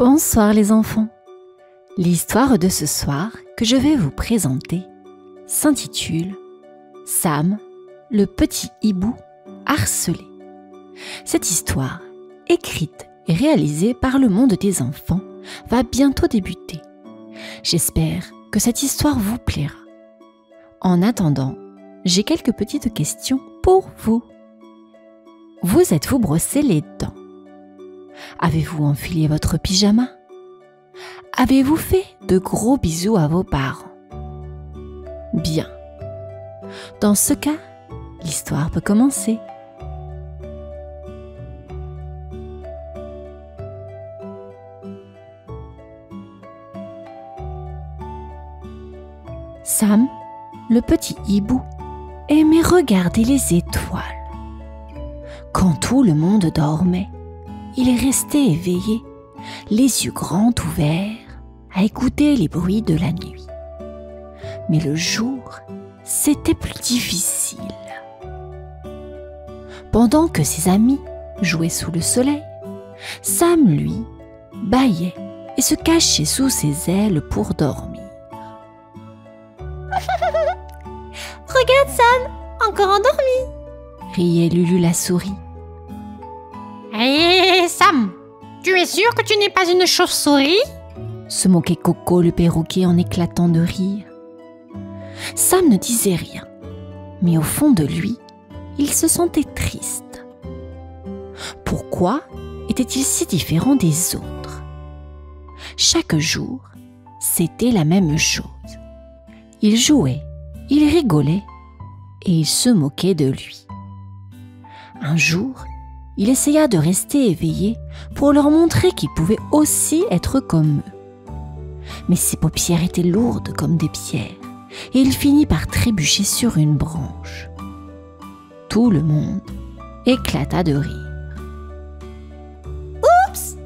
Bonsoir les enfants. L'histoire de ce soir que je vais vous présenter s'intitule Sam, le petit hibou harcelé. Cette histoire, écrite et réalisée par le monde des enfants, va bientôt débuter. J'espère que cette histoire vous plaira. En attendant, j'ai quelques petites questions pour vous. Vous êtes-vous brossé les dents? Avez-vous enfilé votre pyjama? Avez-vous fait de gros bisous à vos parents? Bien. Dans ce cas, l'histoire peut commencer. Sam, le petit hibou, aimait regarder les étoiles. Quand tout le monde dormait, il restait éveillé, les yeux grands ouverts, à écouter les bruits de la nuit. Mais le jour, c'était plus difficile. Pendant que ses amis jouaient sous le soleil, Sam, lui, bâillait et se cachait sous ses ailes pour dormir. Regarde Sam, encore endormi, riait Lulu la souris. Hé Sam, tu es sûr que tu n'es pas une chauve-souris? Se moquait Coco le perroquet en éclatant de rire. Sam ne disait rien, mais au fond de lui, il se sentait triste. Pourquoi était-il si différent des autres? Chaque jour, c'était la même chose. Il jouait, il rigolait et il se moquait de lui. Un jour, il essaya de rester éveillé pour leur montrer qu'il pouvait aussi être comme eux. Mais ses paupières étaient lourdes comme des pierres et il finit par trébucher sur une branche. Tout le monde éclata de rire. Oups,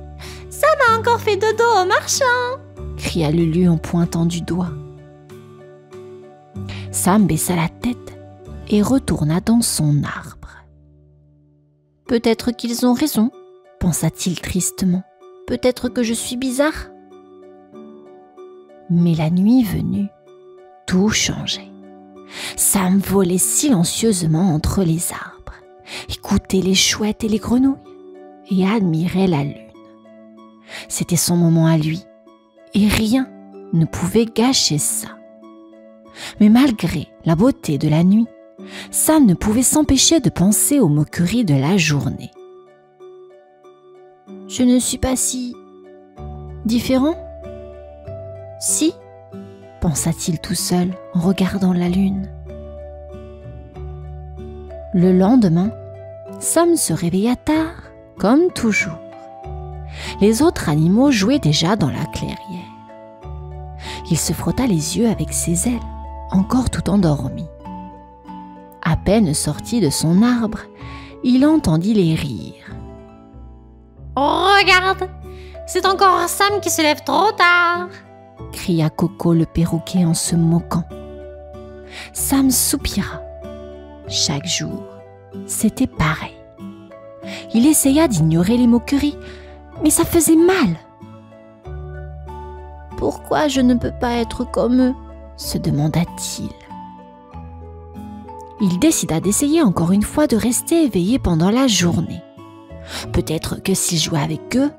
Sam a encore fait dodo en marchant, cria Lulu en pointant du doigt. Sam baissa la tête et retourna dans son arbre. Peut-être qu'ils ont raison, pensa-t-il tristement. Peut-être que je suis bizarre. Mais la nuit venue, tout changeait. Sam volait silencieusement entre les arbres, écoutait les chouettes et les grenouilles et admirait la lune. C'était son moment à lui et rien ne pouvait gâcher ça. Mais malgré la beauté de la nuit, Sam ne pouvait s'empêcher de penser aux moqueries de la journée. Je ne suis pas si différent? Si, pensa-t-il tout seul en regardant la lune. Le lendemain, Sam se réveilla tard, comme toujours. Les autres animaux jouaient déjà dans la clairière. Il se frotta les yeux avec ses ailes, encore tout endormi. À peine sorti de son arbre, il entendit les rires. Oh, regarde, c'est encore Sam qui se lève trop tard, cria Coco le perroquet en se moquant. Sam soupira. Chaque jour, c'était pareil. Il essaya d'ignorer les moqueries, mais ça faisait mal. Pourquoi je ne peux pas être comme eux? Se demanda-t-il. Il décida d'essayer encore une fois de rester éveillé pendant la journée. Peut-être que s'il jouait avec eux,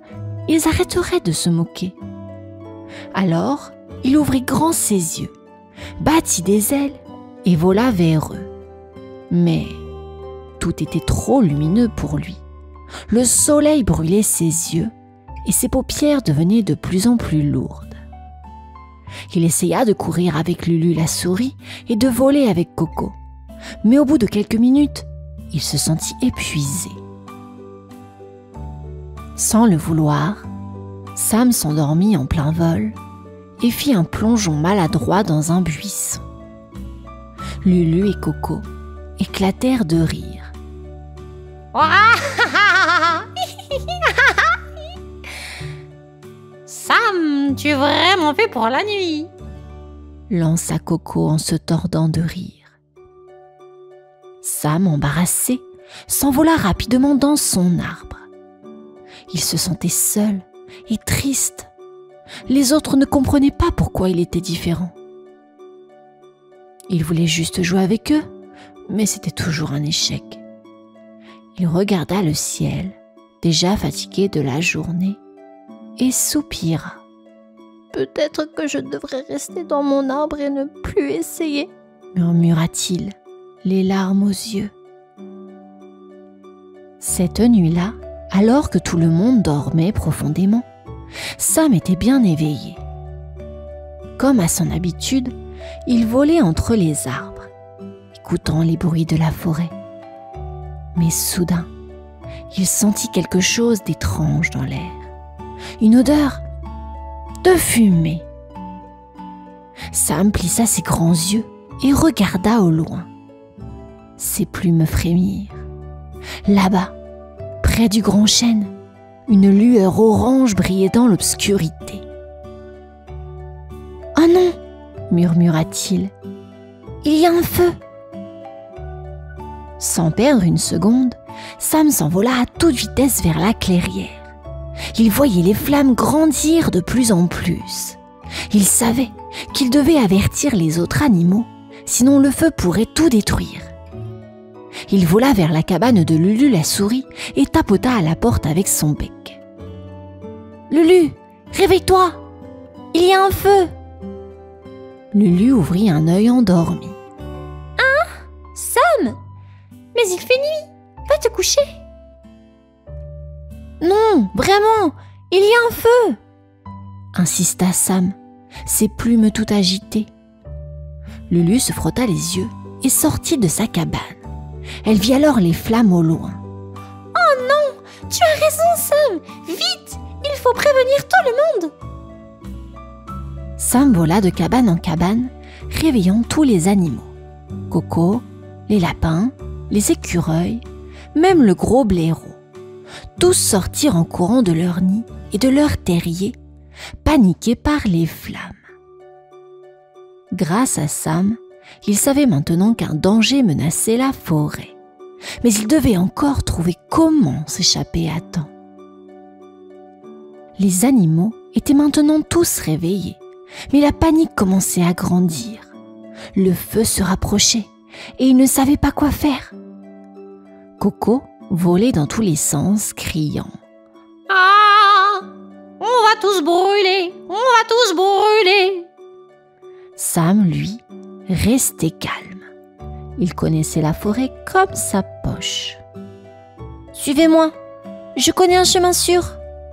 ils arrêteraient de se moquer. Alors, il ouvrit grand ses yeux, battit des ailes et vola vers eux. Mais tout était trop lumineux pour lui. Le soleil brûlait ses yeux et ses paupières devenaient de plus en plus lourdes. Il essaya de courir avec Lulu la souris et de voler avec Coco. Mais au bout de quelques minutes, il se sentit épuisé. Sans le vouloir, Sam s'endormit en plein vol et fit un plongeon maladroit dans un buisson. Lulu et Coco éclatèrent de rire. Sam, tu es vraiment fait pour la nuit, lança Coco en se tordant de rire. Sam, embarrassé, s'envola rapidement dans son arbre. Il se sentait seul et triste. Les autres ne comprenaient pas pourquoi il était différent. Il voulait juste jouer avec eux, mais c'était toujours un échec. Il regarda le ciel, déjà fatigué de la journée, et soupira. « Peut-être que je devrais rester dans mon arbre et ne plus essayer, » murmura-t-il, les larmes aux yeux. Cette nuit-là, alors que tout le monde dormait profondément, Sam était bien éveillé. Comme à son habitude, il volait entre les arbres, écoutant les bruits de la forêt. Mais soudain, il sentit quelque chose d'étrange dans l'air. Une odeur de fumée. Sam plissa ses grands yeux et regarda au loin. Ses plumes frémirent. Là-bas, près du grand chêne, une lueur orange brillait dans l'obscurité. « Oh non !» murmura-t-il. « Il y a un feu !» Sans perdre une seconde, Sam s'envola à toute vitesse vers la clairière. Il voyait les flammes grandir de plus en plus. Il savait qu'il devait avertir les autres animaux, sinon le feu pourrait tout détruire. Il vola vers la cabane de Lulu la souris et tapota à la porte avec son bec. « Lulu, réveille-toi! Il y a un feu !» Lulu ouvrit un œil endormi. « Hein? Sam? Mais il fait nuit! Va te coucher !»« Non, vraiment, il y a un feu !» insista Sam, ses plumes tout agitées. Lulu se frotta les yeux et sortit de sa cabane. Elle vit alors les flammes au loin. « Oh non! Tu as raison, Sam! Vite! Il faut prévenir tout le monde !» Sam vola de cabane en cabane, réveillant tous les animaux. Coco, les lapins, les écureuils, même le gros blaireau. Tous sortirent en courant de leur nid et de leur terrier, paniqués par les flammes. Grâce à Sam, il savait maintenant qu'un danger menaçait la forêt. Mais il devait encore trouver comment s'échapper à temps. Les animaux étaient maintenant tous réveillés, mais la panique commençait à grandir. Le feu se rapprochait et ils ne savaient pas quoi faire. Coco volait dans tous les sens, criant « Ah! On va tous brûler! On va tous brûler !» Sam, lui, restait calme. Il connaissait la forêt comme sa poche. « Suivez-moi, je connais un chemin sûr !»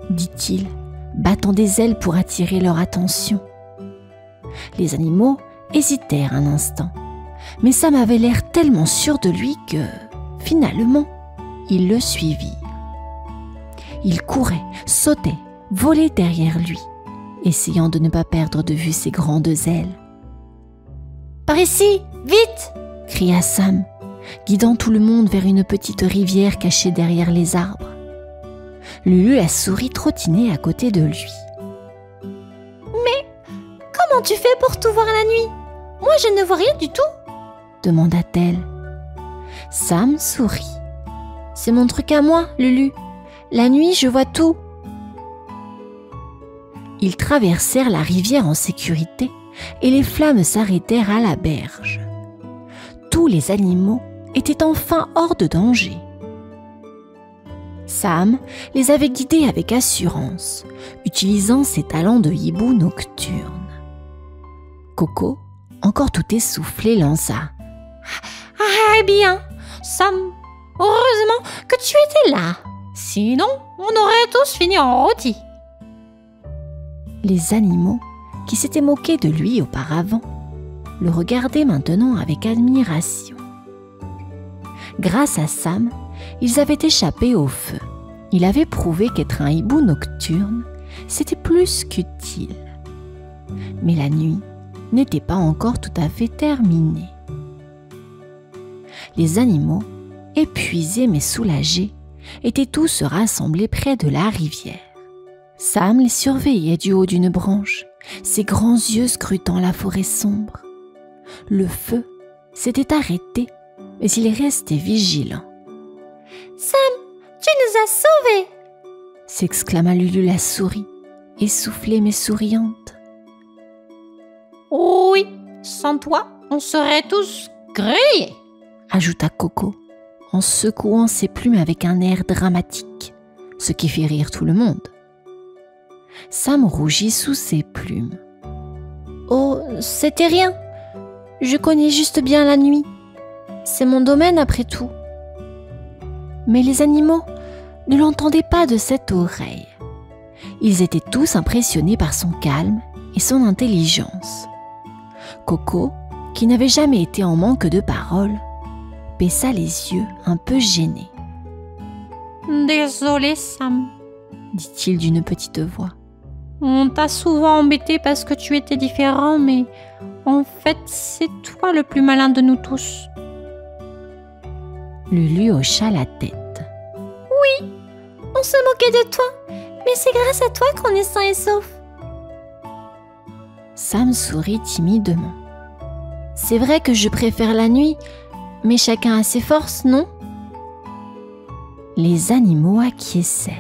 dit-il, battant des ailes pour attirer leur attention. Les animaux hésitèrent un instant, mais Sam avait l'air tellement sûr de lui que, finalement, ils le suivirent. Il courait, sautait, volait derrière lui, essayant de ne pas perdre de vue ses grandes ailes. « Par ici, vite !» cria Sam, guidant tout le monde vers une petite rivière cachée derrière les arbres. Lulu la souris trottinait à côté de lui. « Mais comment tu fais pour tout voir la nuit? Moi, je ne vois rien du tout !» demanda-t-elle. Sam sourit. « C'est mon truc à moi, Lulu. La nuit, je vois tout. » Ils traversèrent la rivière en sécurité et les flammes s'arrêtèrent à la berge. Tous les animaux étaient enfin hors de danger. Sam les avait guidés avec assurance, utilisant ses talents de hibou nocturne. Coco, encore tout essoufflé, lança « Ah bien, Sam, heureusement que tu étais là. Sinon, on aurait tous fini en rôti. » Les animaux, qui s'étaient moqués de lui auparavant, le regardaient maintenant avec admiration. Grâce à Sam, ils avaient échappé au feu. Il avait prouvé qu'être un hibou nocturne, c'était plus qu'utile. Mais la nuit n'était pas encore tout à fait terminée. Les animaux, épuisés mais soulagés, étaient tous rassemblés près de la rivière. Sam les surveillait du haut d'une branche, ses grands yeux scrutant la forêt sombre. Le feu s'était arrêté, mais il restait vigilant. « Sam, tu nous as sauvés !» s'exclama Lulu la souris, essoufflée mais souriante. Oh oui, sans toi, on serait tous grillés, ajouta Coco, en secouant ses plumes avec un air dramatique, ce qui fit rire tout le monde. Sam rougit sous ses plumes. Oh, c'était rien. Je connais juste bien la nuit. C'est mon domaine après tout. Mais les animaux ne l'entendaient pas de cette oreille. Ils étaient tous impressionnés par son calme et son intelligence. Coco, qui n'avait jamais été en manque de paroles, baissa les yeux un peu gêné. Désolé, Sam, dit-il d'une petite voix. On t'a souvent embêté parce que tu étais différent, mais en fait, c'est toi le plus malin de nous tous. Lulu hocha la tête. Oui, on se moquait de toi, mais c'est grâce à toi qu'on est sain et sauf. Sam sourit timidement. C'est vrai que je préfère la nuit, mais chacun a ses forces, non? Les animaux acquiescèrent.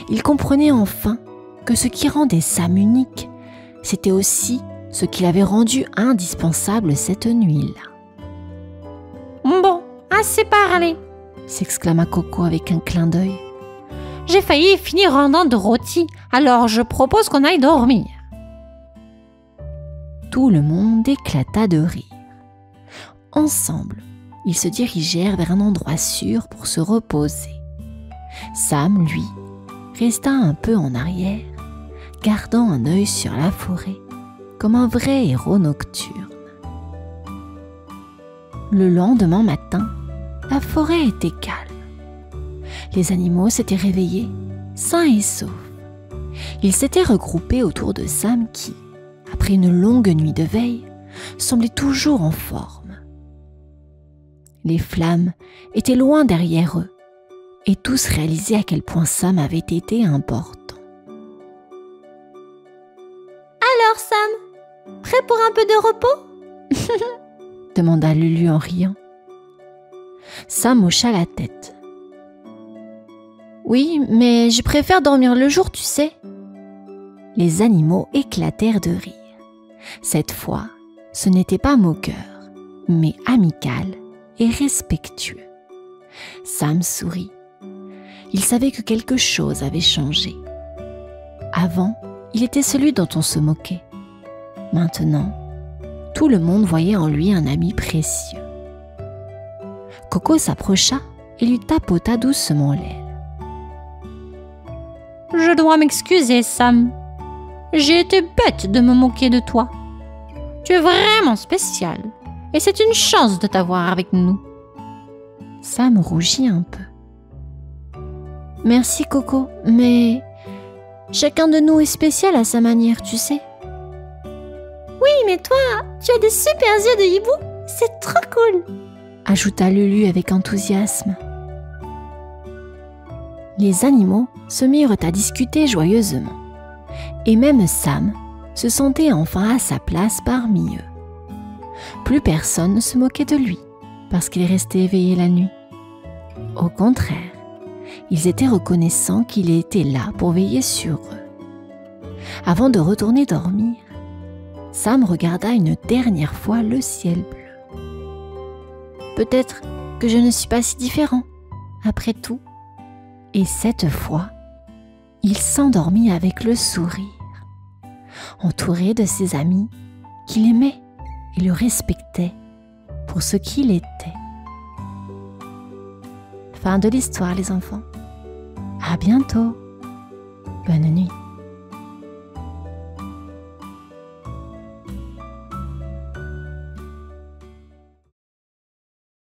Ils comprenaient enfin que ce qui rendait Sam unique, c'était aussi ce qui l'avait rendu indispensable cette nuit-là. Bon, assez parlé, s'exclama Coco avec un clin d'œil. J'ai failli finir en dents de rôti, alors je propose qu'on aille dormir. Tout le monde éclata de rire. Ensemble, ils se dirigèrent vers un endroit sûr pour se reposer. Sam, lui, resta un peu en arrière, gardant un œil sur la forêt, comme un vrai héros nocturne. Le lendemain matin, la forêt était calme. Les animaux s'étaient réveillés, sains et saufs. Ils s'étaient regroupés autour de Sam qui, après une longue nuit de veille, semblait toujours en forme. Les flammes étaient loin derrière eux, et tous réalisaient à quel point Sam avait été important. Alors Sam, prêt pour un peu de repos? demanda Lulu en riant. Sam hocha la tête. Oui, mais je préfère dormir le jour, tu sais. Les animaux éclatèrent de rire. Cette fois, ce n'était pas moqueur, mais amical et respectueux. Sam sourit. Il savait que quelque chose avait changé. Avant, il était celui dont on se moquait. Maintenant, tout le monde voyait en lui un ami précieux. Coco s'approcha et lui tapota doucement l'aile. Je dois m'excuser, Sam. J'ai été bête de me moquer de toi. Tu es vraiment spécial et c'est une chance de t'avoir avec nous. Sam rougit un peu. Merci Coco, mais chacun de nous est spécial à sa manière, tu sais. Oui, mais toi, tu as des super yeux de hibou. C'est trop cool, ajouta Lulu avec enthousiasme. Les animaux se mirent à discuter joyeusement. Et même Sam se sentait enfin à sa place parmi eux. Plus personne ne se moquait de lui parce qu'il restait éveillé la nuit. Au contraire, ils étaient reconnaissants qu'il était là pour veiller sur eux. Avant de retourner dormir, Sam regarda une dernière fois le ciel bleu. Peut-être que je ne suis pas si différent, après tout. Et cette fois, il s'endormit avec le sourire, entouré de ses amis qui l'aimaient et le respectaient pour ce qu'il était. Fin de l'histoire, les enfants. À bientôt. Bonne nuit.